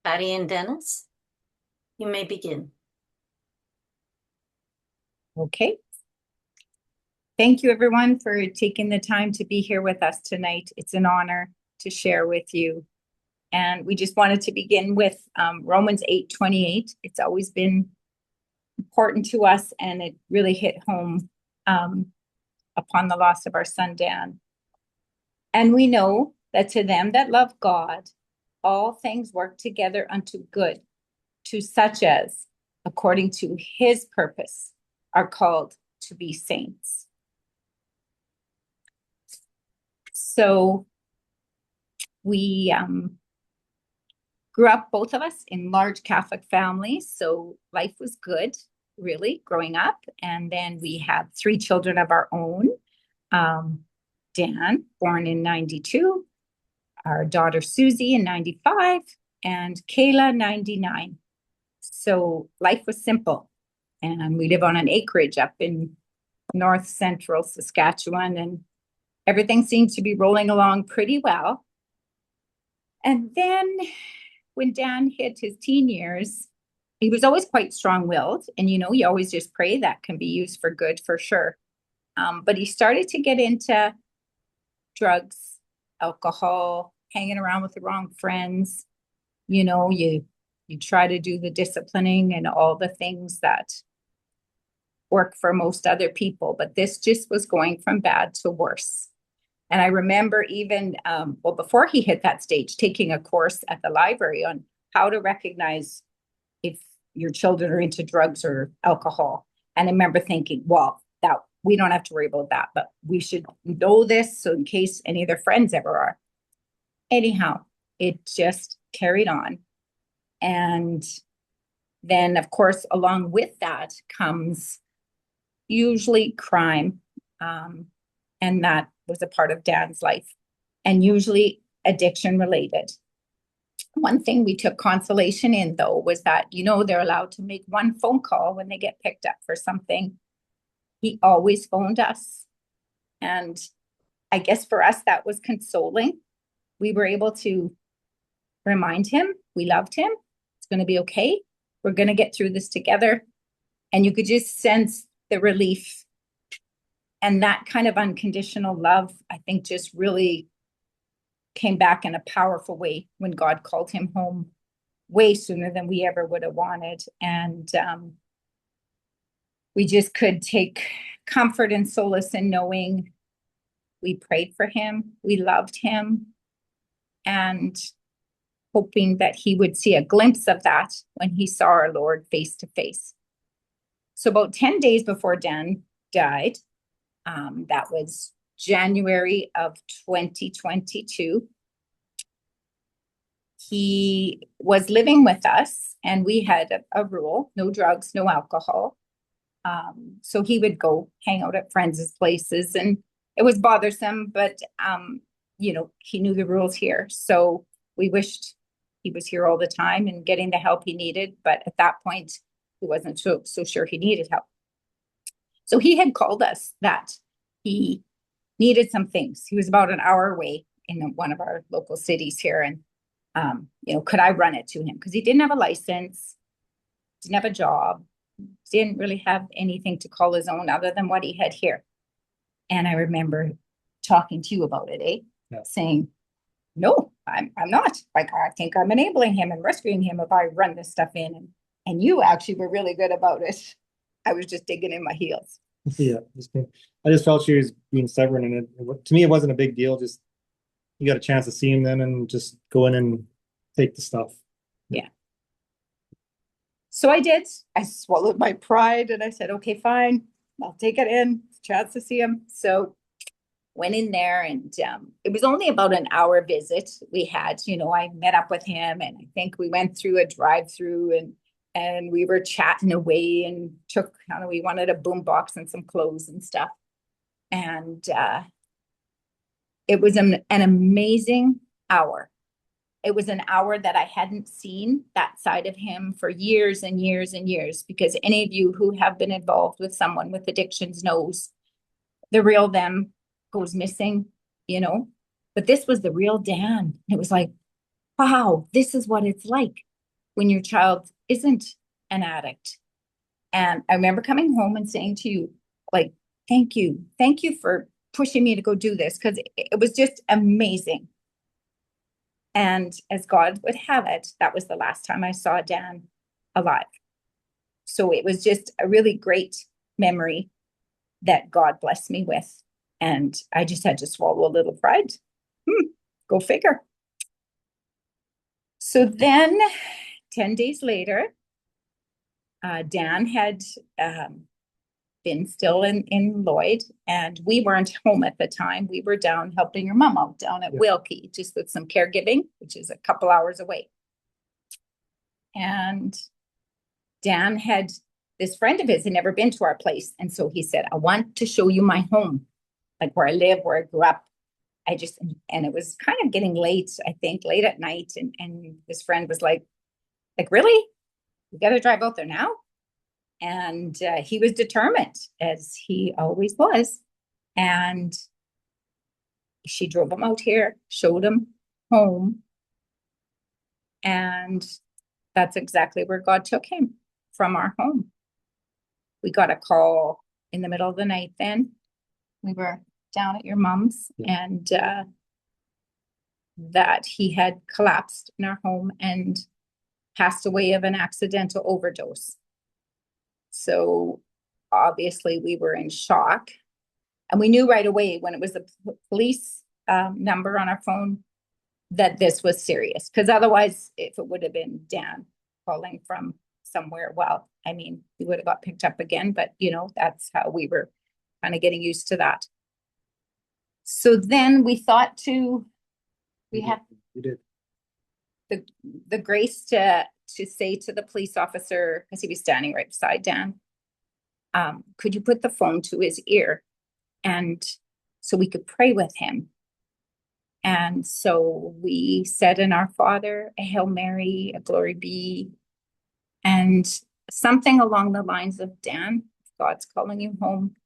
Patty and Dennis, you may begin. Okay. Thank you, everyone, for taking the time to be here with us tonight. It's an honor to share with you. And we just wanted to begin with Romans 8:28. It's always been important to us, and it really hit home upon the loss of our son, Dan. And we know that to them that love God, all things work together unto good, to such as, according to his purpose, are called to be saints. So we grew up, both of us, in large Catholic families. So life was good, really, growing up. And then we had 3 children of our own. Dan, born in 92, our daughter Susie in 95, and Kayla, 99. So life was simple. And we live on an acreage up in north central Saskatchewan, and everything seems to be rolling along pretty well. And then when Dan hit his teen years, he was always quite strong-willed. And, you always just pray that can be used for good, for sure. But he started to get into drugs, alcohol, hanging around with the wrong friends. You try to do the disciplining and all the things that work for most other people, but this just was going from bad to worse. And I remember even, before he hit that stage, taking a course at the library on how to recognize if your children are into drugs or alcohol. And I remember thinking, well, that we don't have to worry about that, but we should know this so in case any of their friends ever are. Anyhow, it just carried on. And then, of course, along with that comes usually crime. And that was a part of Dan's life, and usually addiction related. One thing we took consolation in, though, was that, they're allowed to make one phone call when they get picked up for something. He always phoned us. And I guess for us, that was consoling. We were able to remind him we loved him. It's going to be okay. We're going to get through this together. And you could just sense the relief. And that kind of unconditional love, I think, just really came back in a powerful way when God called him home way sooner than we ever would have wanted. And we just could take comfort and solace in knowing we prayed for him, we loved him, and hoping that he would see a glimpse of that when he saw our Lord face to face. So about 10 days before Dan died, that was January of 2022. He was living with us, and we had a rule: no drugs, no alcohol. So he would go hang out at friends' places, and it was bothersome, but he knew the rules here. So we wished he was here all the time and getting the help he needed. But at that point, he wasn't so sure he needed help. So he had called us that he needed some things. He was about an hour away in one of our local cities here. And, could I run it to him? Because he didn't have a license, didn't have a job, didn't really have anything to call his own other than what he had here. And I remember talking to you about it, Yeah. saying, no, I'm not. Like, I think I'm enabling him and rescuing him if I run this stuff in. And you actually were really good about it. I was just digging in my heels. Yeah, I just felt she was being stubborn, and to me, it wasn't a big deal. Just you got a chance to see him then, and just go in and take the stuff. Yeah. So I did. I swallowed my pride and I said, okay, fine, I'll take it in. Chance to see him. So went in there, and it was only about an hour visit we had. I met up with him, and I think we went through a drive-through, and we were chatting away, and we wanted a boombox and some clothes and stuff. And it was an amazing hour. It was an hour that I hadn't seen that side of him for years and years and years, because any of you who have been involved with someone with addictions knows the real them goes missing, but this was the real Dan. It was like, wow, this is what it's like. when your child isn't an addict. And I remember coming home and saying to you, like, thank you for pushing me to go do this, because it was just amazing. And as God would have it, that was the last time I saw Dan alive. So it was just a really great memory that God blessed me with. And I just had to swallow a little pride. Go figure. So then 10 days later, Dan had been still in Lloyd, and we weren't home at the time. We were down helping your mom out down at Wilkie, just with some caregiving, which is a couple hours away. And Dan had, this friend of his had never been to our place. And so he said, I want to show you my home, like where I live, where I grew up. And it was kind of getting late, I think, late at night. And his friend was like, really? We got to drive out there now? And he was determined, as he always was. And she drove him out here, showed him home. And that's exactly where God took him, from our home. We got a call in the middle of the night then. We were down at your mom's, and that he had collapsed in our home and passed away of an accidental overdose. So obviously we were in shock, and we knew right away when it was the police number on our phone that this was serious, because otherwise, if it would have been Dan calling from somewhere, well, I mean, we would have got picked up again, but that's how we were kind of getting used to that. So then we thought we did the grace to say to the police officer, because he was standing right beside Dan, could you put the phone to his ear, and so we could pray with him. And so we said in Our Father, a Hail Mary, a Glory Be, and something along the lines of, Dan, if God's calling you home,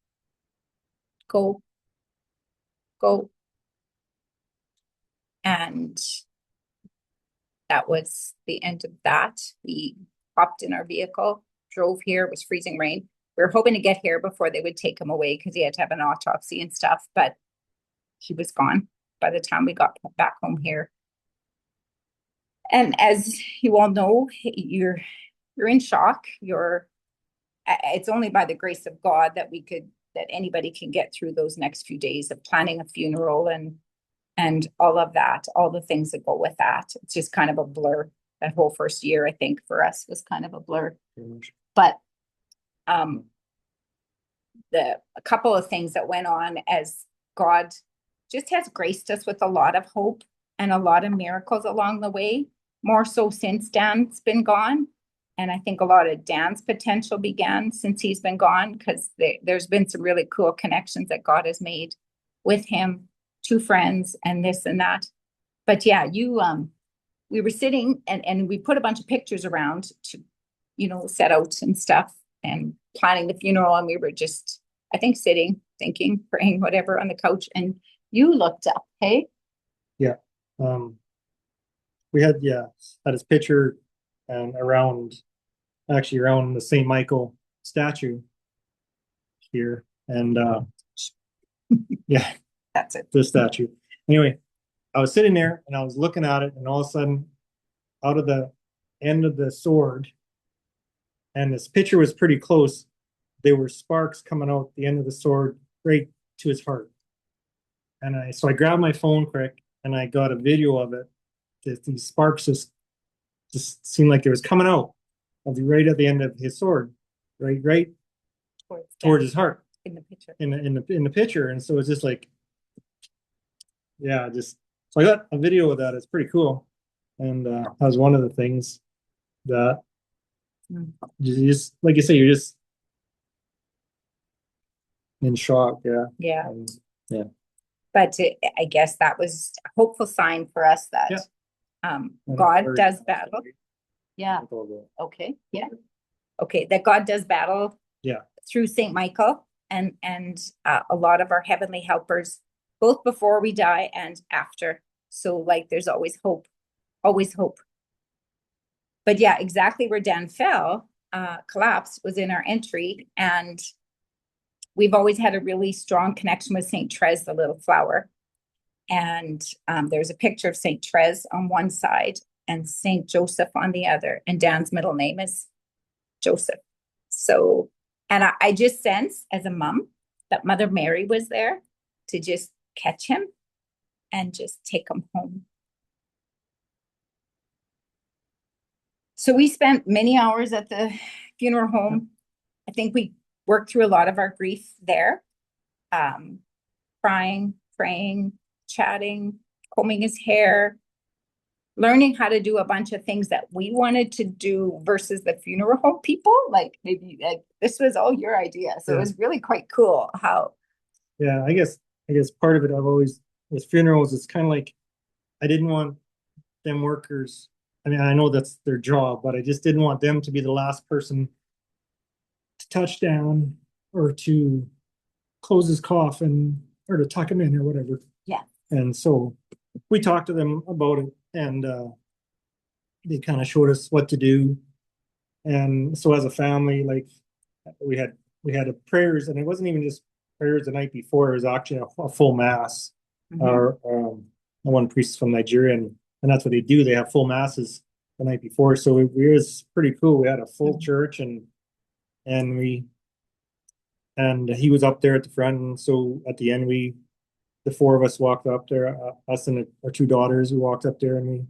go. And that was the end of that. We hopped in our vehicle, drove here. It was freezing rain. We were hoping to get here before they would take him away, because he had to have an autopsy and stuff, but he was gone by the time we got back home here. And as you all know, you're in shock. It's only by the grace of God that anybody can get through those next few days of planning a funeral and all of that, all the things that go with that. It's just kind of a blur. That whole first year, I think, for us was kind of a blur. But a couple of things that went on, as God just has graced us with a lot of hope and a lot of miracles along the way, more so since Dan's been gone. And I think a lot of Dan's potential began since he's been gone, because there's been some really cool connections that God has made with him, 2 friends and this and that. But yeah, we were sitting and we put a bunch of pictures around to, set out and stuff and planning the funeral. And we were just, I think, sitting, thinking, praying, whatever, on the couch. And you looked up, hey? Yeah. We had his picture and around the St. Michael statue here. And yeah, that's it. The statue. Anyway, I was sitting there and I was looking at it, and all of a sudden, out of the end of the sword, and this picture was pretty close, there were sparks coming out the end of the sword right to his heart. And so I grabbed my phone quick and I got a video of it. These sparks just seemed like it was coming out of right at the end of his sword, right towards his heart. In the picture. In the picture. And so it's just like, so I got a video of that. It's pretty cool. And that was one of the things that you just, like you say, you're just in shock. Yeah. Yeah. But I guess that was a hopeful sign for us that God does battle. Yeah. Okay. Yeah. Okay. That God does battle. Yeah. Through St. Michael and a lot of our heavenly helpers, both before we die and after. So there's always hope. Always hope. But yeah, exactly where Dan fell, collapsed, was in our entry. And we've always had a really strong connection with St. Therese, the little flower. And there's a picture of St. Therese on one side and St. Joseph on the other. And Dan's middle name is Joseph. So, and I just sense as a mom that Mother Mary was there to just catch him and just take him home. So we spent many hours at the funeral home. I think we worked through a lot of our grief there, crying, praying, chatting, combing his hair, learning how to do a bunch of things that we wanted to do versus the funeral home people. Like maybe like this was all your idea. So it was really quite cool how. Yeah, I guess part of it I've always with funerals, it's kind of like I didn't want them workers. I mean, I know that's their job, but I just didn't want them to be the last person to touch down or to close his coffin or to tuck him in or whatever. Yeah. And so we talked to them about it, and they kind of showed us what to do. And so as a family, like we had a prayers, and it wasn't even just prayers the night before. It was actually a full mass. Our one priest from Nigeria, and that's what they do. They have full masses the night before. So it was pretty cool. We had a full church, and he was up there at the front. And so at the end, the four of us walked up there, us and our two daughters. We walked up there and we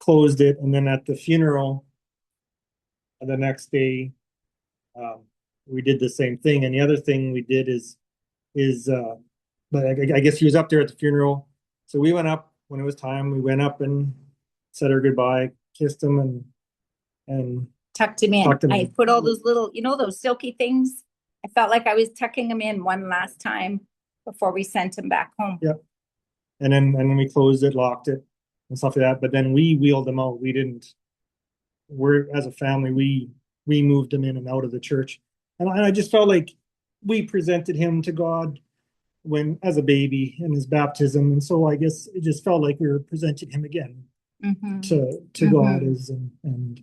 closed it. And then at the funeral, the next day, we did the same thing. And the other thing we did but I guess he was up there at the funeral. So we went up when it was time. We went up and said our goodbye, kissed him, and tucked him in. I in. put all those little, those silky things. I felt like I was tucking him in one last time before we sent him back home. Yep. And then we closed it, locked it, and stuff like that. But then we wheeled him out. As a family, we moved him in and out of the church. And I just felt like we presented him to God as a baby in his baptism. And so I guess it just felt like we were presenting him again to God and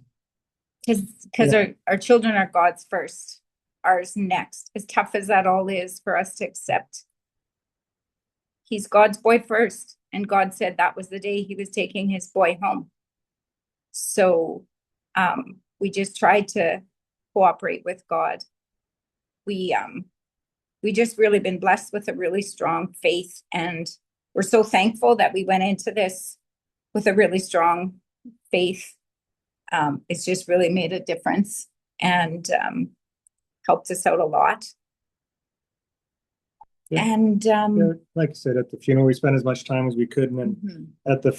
because our children are God's first, ours next, as tough as that all is for us to accept. He's God's boy first, and God said that was the day he was taking his boy home. So we just tried to cooperate with God. We just really been blessed with a really strong faith, and we're so thankful that we went into this with a really strong faith. It's just really made a difference and helped us out a lot. Yeah. And like I said, at the funeral, we spent as much time as we could, and then at the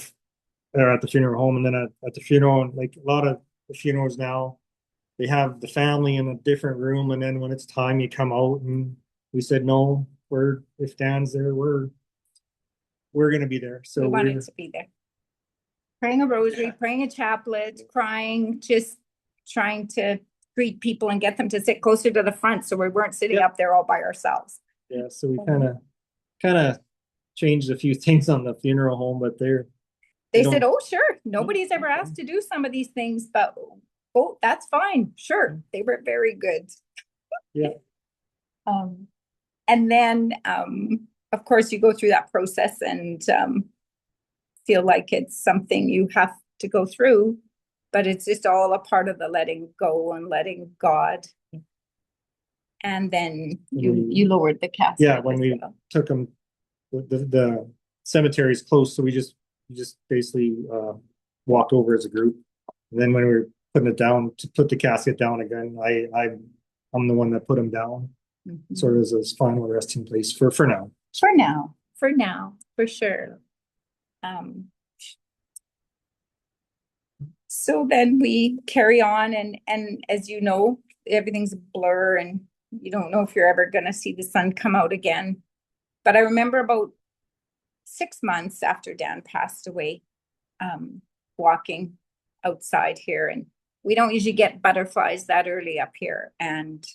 funeral home, and then at the funeral, like a lot of the funerals now, they have the family in a different room, and then when it's time, you come out. And we said no, if Dan's there, we're going to be there. So we wanted to be there, praying a rosary, praying a chaplet, crying, just trying to greet people and get them to sit closer to the front, so we weren't sitting up there all by ourselves. Yeah, so we kind of changed a few things on the funeral home, but they said, "Oh, sure, nobody's ever asked to do some of these things, but oh, that's fine, sure." They were very good. Yeah. And then, of course, you go through that process and feel like it's something you have to go through, but it's just all a part of the letting go and letting God. And then you lowered the casket. Yeah, when we took him, the cemetery is close, so we just basically walked over as a group. And then when we were putting it down to put the casket down again, I'm the one that put him down, sort of as his final resting place for now. For now, for sure. So then we carry on, and as you know, everything's a blur, and you don't know if you're ever going to see the sun come out again. But I remember about 6 months after Dan passed away, walking outside here, and we don't usually get butterflies that early up here. And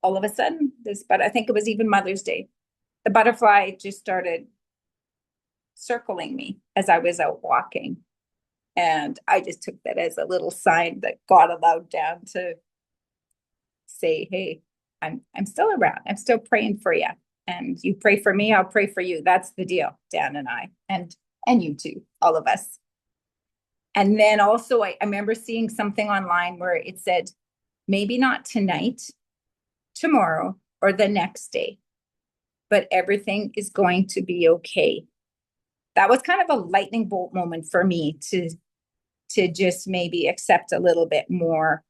all of a sudden, but I think it was even Mother's Day, the butterfly just started circling me as I was out walking. And I just took that as a little sign that God allowed Dan to say, hey, I'm still around. I'm still praying for you. And you pray for me, I'll pray for you. That's the deal, Dan and I, and you too, all of us. And then also I remember seeing something online where it said, maybe not tonight, tomorrow, or the next day, but everything is going to be okay. That was kind of a lightning bolt moment for me to just maybe accept a little bit more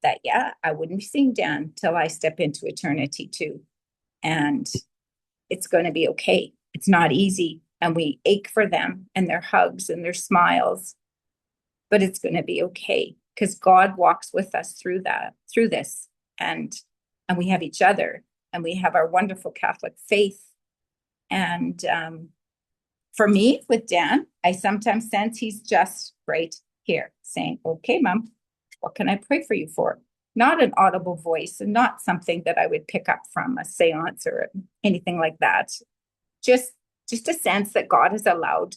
that, yeah, I wouldn't be seeing Dan till I step into eternity too. And it's going to be okay. It's not easy. And we ache for them and their hugs and their smiles, but it's going to be okay because God walks with us through this. And we have each other and we have our wonderful Catholic faith. And for me, with Dan, I sometimes sense he's just right here saying, okay, Mom, what can I pray for you for? Not an audible voice and not something that I would pick up from a seance or anything like that. Just a sense that God has allowed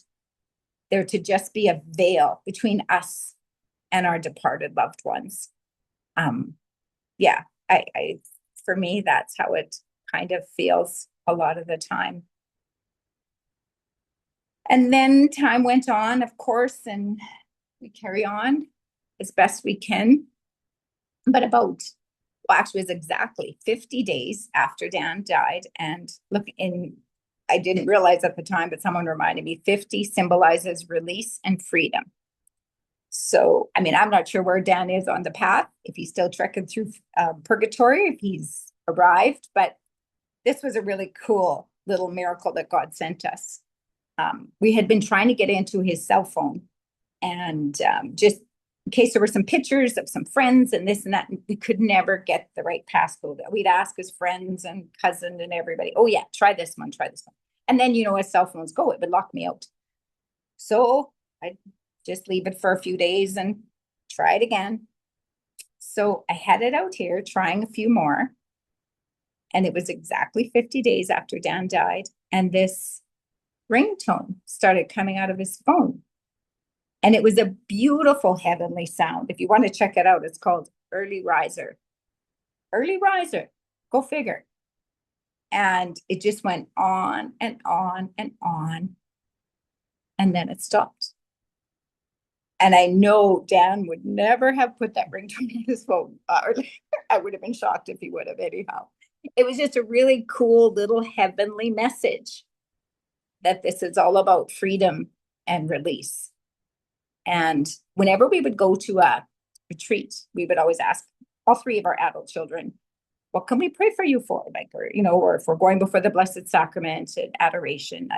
there to just be a veil between us and our departed loved ones. Yeah, I for me, that's how it kind of feels a lot of the time. And then time went on, of course, and we carry on as best we can. But actually it was exactly 50 days after Dan died. And I didn't realize at the time, but someone reminded me, 50 symbolizes release and freedom. So, I mean, I'm not sure where Dan is on the path, if he's still trekking through purgatory, if he's arrived, but this was a really cool little miracle that God sent us. We had been trying to get into his cell phone and just in case there were some pictures of some friends and this and that, and we could never get the right passcode. We'd ask his friends and cousin and everybody, oh yeah, try this one. And then, as cell phones go, it would lock me out. So I just leave it for a few days and try it again. So I headed out here trying a few more. And it was exactly 50 days after Dan died. And this ringtone started coming out of his phone. And it was a beautiful heavenly sound. If you want to check it out, it's called Early Riser. Early Riser, go figure. And it just went on and on and on. And then it stopped. And I know Dan would never have put that ringtone in his phone. I would have been shocked if he would have anyhow. It was just a really cool little heavenly message that this is all about freedom and release. And whenever we would go to a retreat, we would always ask all three of our adult children, what can we pray for you for? Or if we're going before the Blessed Sacrament and adoration,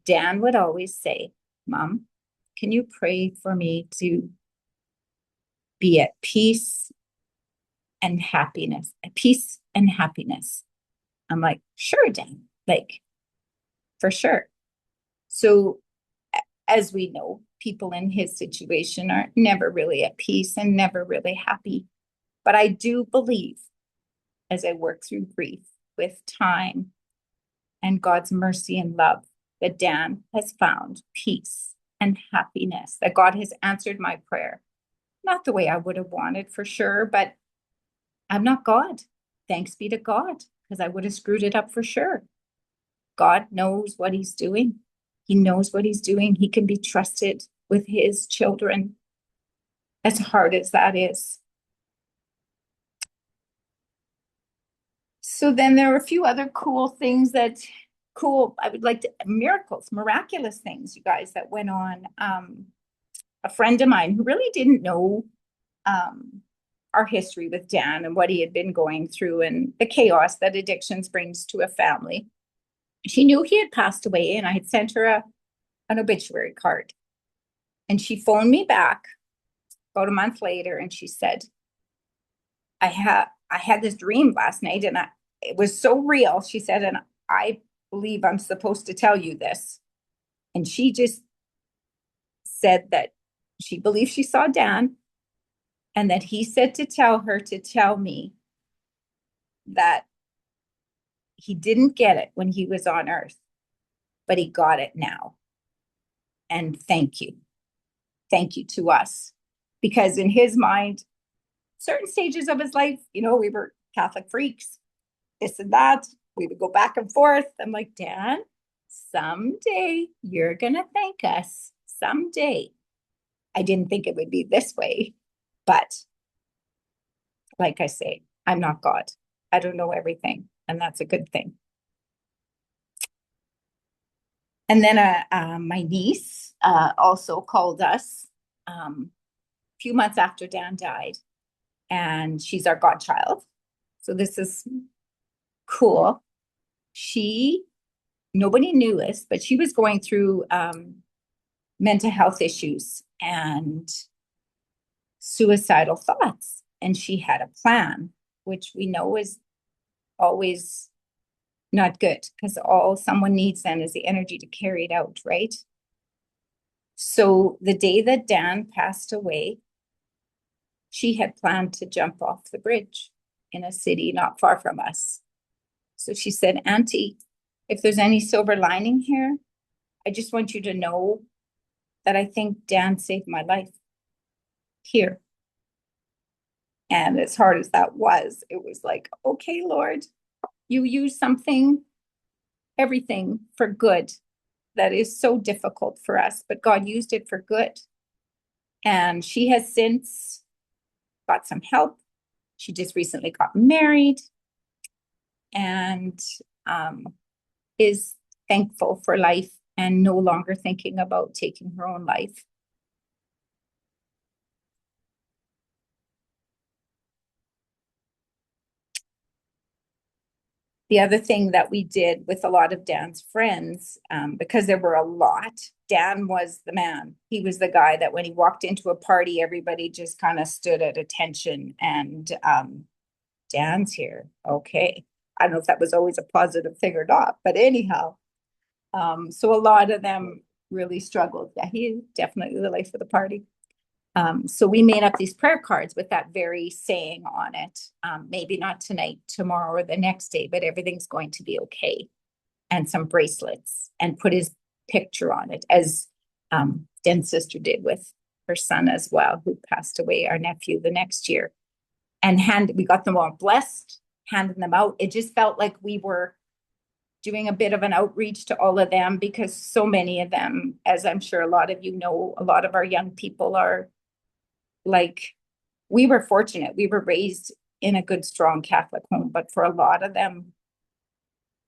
Dan would always say, Mom, can you pray for me to be at peace and happiness? At peace and happiness. I'm like, sure, Dan, for sure. So as we know, people in his situation are never really at peace and never really happy. But I do believe, as I work through grief with time and God's mercy and love, that Dan has found peace and happiness, that God has answered my prayer. Not the way I would have wanted for sure, but I'm not God. Thanks be to God, because I would have screwed it up for sure. God knows what he's doing. He knows what he's doing. He can be trusted with his children, as hard as that is. So then there are a few other miraculous things, you guys, that went on. A friend of mine who really didn't know our history with Dan and what he had been going through and the chaos that addictions brings to a family. She knew he had passed away, and I had sent her an obituary card. And she phoned me back about a month later, and she said, I had this dream last night, and it was so real, she said, and I believe I'm supposed to tell you this. And she just said that she believed she saw Dan, and that he said to tell her to tell me that he didn't get it when he was on earth, but he got it now. and thank you. Thank you to us. Because in his mind, certain stages of his life, you know, we were Catholic freaks, this and that. We would go back and forth. I'm like, Dan, someday you're going to thank us. Someday. I didn't think it would be this way, but like I say, I'm not God. I don't know everything, and that's a good thing. And then my niece also called us a few months after Dan died, and she's our godchild. So this is cool. Nobody knew this, but she was going through mental health issues and suicidal thoughts. And she had a plan, which we know is always not good, because all someone needs then is the energy to carry it out, right? So the day that Dan passed away, she had planned to jump off the bridge in a city not far from us. So she said, Auntie, if there's any silver lining here, I just want you to know that I think Dan saved my life here. And as hard as that was, it was like, okay, Lord, you use everything for good that is so difficult for us, but God used it for good. And she has since got some help. She just recently got married and is thankful for life and no longer thinking about taking her own life. The other thing that we did with a lot of Dan's friends, because there were a lot, Dan was the man. He was the guy that when he walked into a party, everybody just kind of stood at attention, and Dan's here. Okay. I don't know if that was always a positive thing or not, but anyhow. So a lot of them really struggled. Yeah, he definitely the life of the party. So we made up these prayer cards with that very saying on it. Maybe not tonight, tomorrow, or the next day, but everything's going to be okay. And some bracelets, and put his picture on it, as Den's sister did with her son as well, who passed away, our nephew, the next year. And we got them all blessed, handing them out. It just felt like we were doing a bit of an outreach to all of them, because so many of them, as I'm sure a lot of you know, a lot of our young people are like, we were fortunate. We were raised in a good, strong Catholic home, but for a lot of them,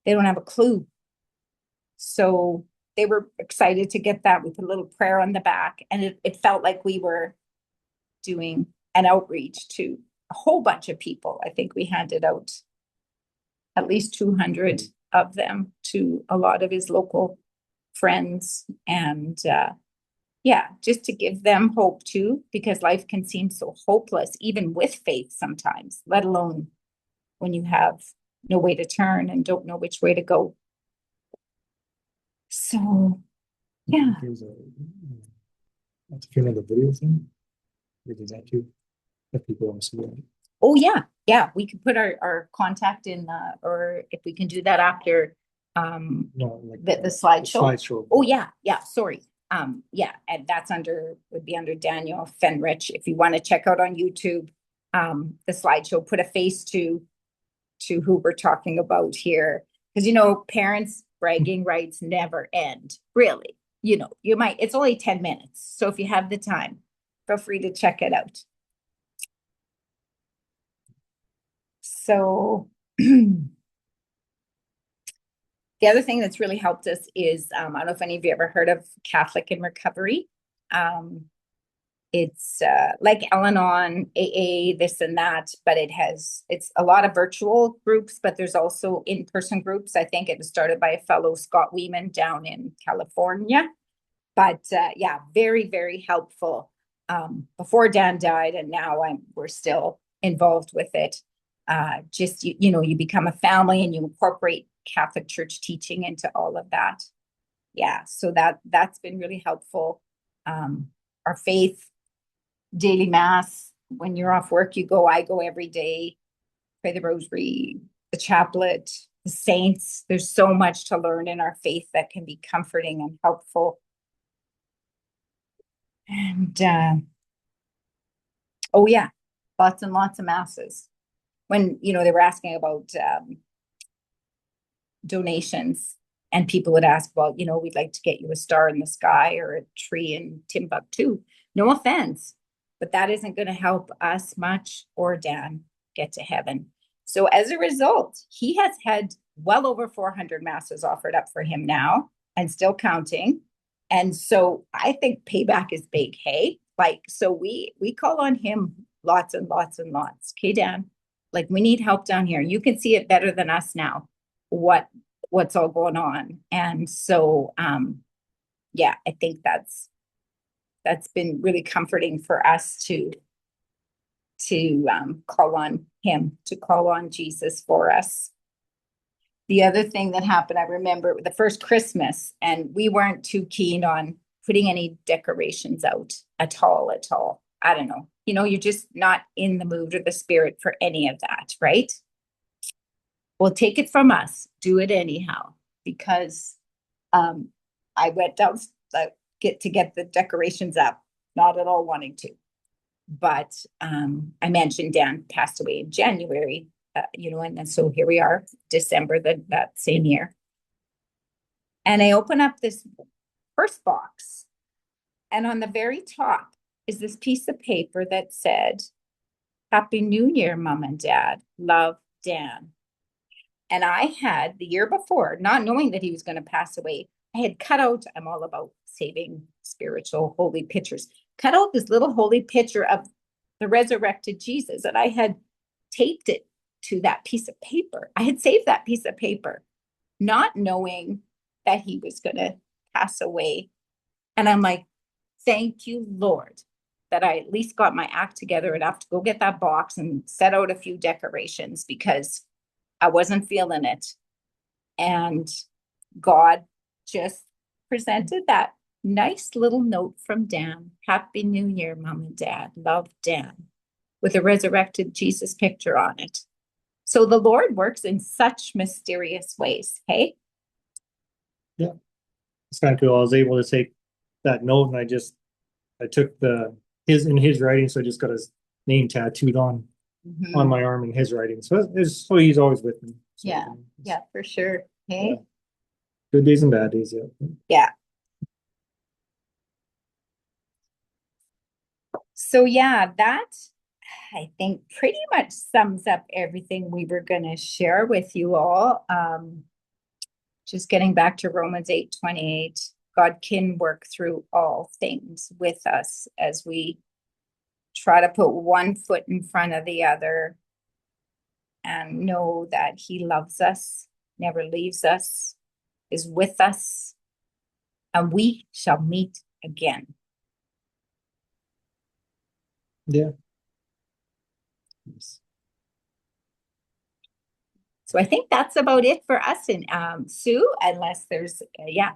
they don't have a clue. So they were excited to get that. We put a little prayer on the back, and it felt like we were doing an outreach to a whole bunch of people. I think we handed out at least 200 of them to a lot of his local friends, and yeah, just to give them hope too, because life can seem so hopeless, even with faith sometimes, let alone when you have no way to turn and don't know which way to go. So, yeah. There's that's if you know the video thing. Is that too? If people want to see that. Oh, yeah. Yeah, we could put our contact in, or if we can do that after No, like the slideshow. Slideshow. Oh, yeah. Yeah. Sorry. Yeah, and that's would be under Daniel Fenrich. If you want to check out on YouTube, the slideshow, put a face to who we're talking about here. Because, you know, parents' bragging rights never end, really. You know, it's only 10 minutes. So if you have the time, feel free to check it out. So the other thing that's really helped us is, I don't know if any of you ever heard of Catholic in Recovery. It's like Al-Anon, AA, this and that, but it's a lot of virtual groups, but there's also in-person groups. I think it was started by a fellow, Scott Weeman, down in California. But yeah, very, very helpful before Dan died, and now we're still involved with it. Just, you know, you become a family and you incorporate Catholic Church teaching into all of that. Yeah, so that's been really helpful. Our faith, daily mass, when you're off work, I go every day, pray the rosary, the chaplet, the saints. There's so much to learn in our faith that can be comforting and helpful. And oh yeah, lots and lots of masses. When, they were asking about donations, and people would ask, well, we'd like to get you a star in the sky or a tree in Timbuktu. No offense, but that isn't going to help us much or Dan get to heaven. So as a result, he has had well over 400 masses offered up for him now and still counting. And so I think payback is big, hey? Like, so we call on him lots and lots and lots. Okay, Dan? Like, we need help down here. You can see it better than us now, what's all going on. And so yeah, I think that's been really comforting for us to call on him, to call on Jesus for us. The other thing that happened, I remember the first Christmas, and we weren't too keen on putting any decorations out at all. I don't know. You're just not in the mood or the spirit for any of that, right? Well, take it from us. Do it anyhow, because I went down get the decorations up, not at all wanting to. But I mentioned Dan passed away in January, and then so here we are, December that same year. And I open up this first box, and on the very top is this piece of paper that said, "Happy New Year, Mom and Dad. Love, Dan." And I had the year before, not knowing that he was going to pass away, I had cut out, I'm all about saving spiritual holy pictures, cut out this little holy picture of the resurrected Jesus. And I had taped it to that piece of paper. I had saved that piece of paper, not knowing that he was going to pass away. And I'm like, thank you, Lord, that I at least got my act together enough to go get that box and set out a few decorations, because I wasn't feeling it. And God just presented that nice little note from Dan. Happy New Year, Mom and Dad. Love, Dan, with a resurrected Jesus picture on it. So the Lord works in such mysterious ways. Hey? Yeah. It's kind of cool. I was able to take that note, and I took in his writing. So I just got his name tattooed on my arm in his writing. So he's always with me. So, yeah, for sure. Hey? Yeah. Good days and bad days, yeah. Yeah. So yeah, that I think pretty much sums up everything we were going to share with you all. Just getting back to Romans 8:28, God can work through all things with us as we try to put one foot in front of the other and know that he loves us, never leaves us, is with us, and we shall meet again. Yeah. So I think that's about it for us. And Sue, unless there's, yeah.